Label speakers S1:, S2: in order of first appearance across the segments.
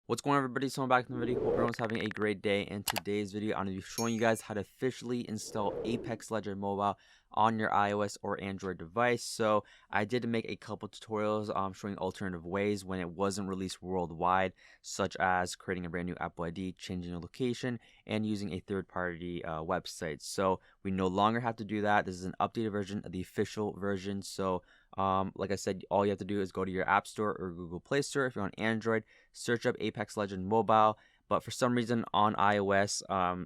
S1: What's going on, everybody? So I'm back in the video. Hope everyone's having a great day. In today's video, I'm going to be showing you guys how to officially install Apex Legends Mobile on your iOS or Android device. So I did make a couple tutorials showing alternative ways when it wasn't released worldwide, such as creating a brand new Apple ID, changing the location, and using a third-party website. So we no longer have to do that. This is an updated version of the official version. So like I said, all you have to do is go to your App Store or Google Play Store. If you're on Android, search up Apex Legends Mobile. But for some reason on iOS,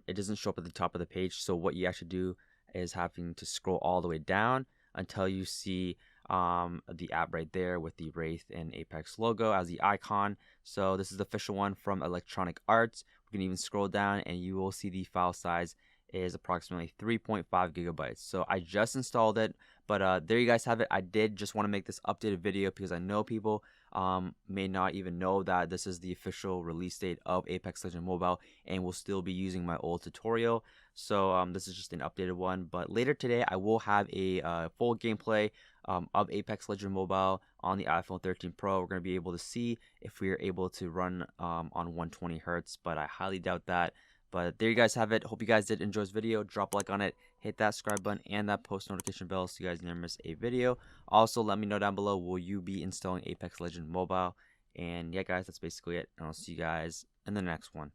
S1: it doesn't show up at the top of the page. So what you actually do is having to scroll all the way down until you see the app right there with the Wraith and Apex logo as the icon. So this is the official one from Electronic Arts. We can even scroll down and you will see the file size is approximately 3.5 gigabytes. So I just installed it, but there you guys have it. I did just want to make this updated video because I know people may not even know that this is the official release date of Apex Legends Mobile and will still be using my old tutorial. So this is just an updated one, but later today I will have a full gameplay of Apex Legends Mobile on the iPhone 13 Pro. We're going to be able to see if we are able to run on 120 Hertz, but I highly doubt that. But there you guys have it. Hope you guys did enjoy this video. Drop a like on it, hit that subscribe button and that post notification bell so you guys never miss a video. Also, let me know down below, will you be installing Apex Legends Mobile? And yeah, guys, that's basically it. And I'll see you guys in the next one.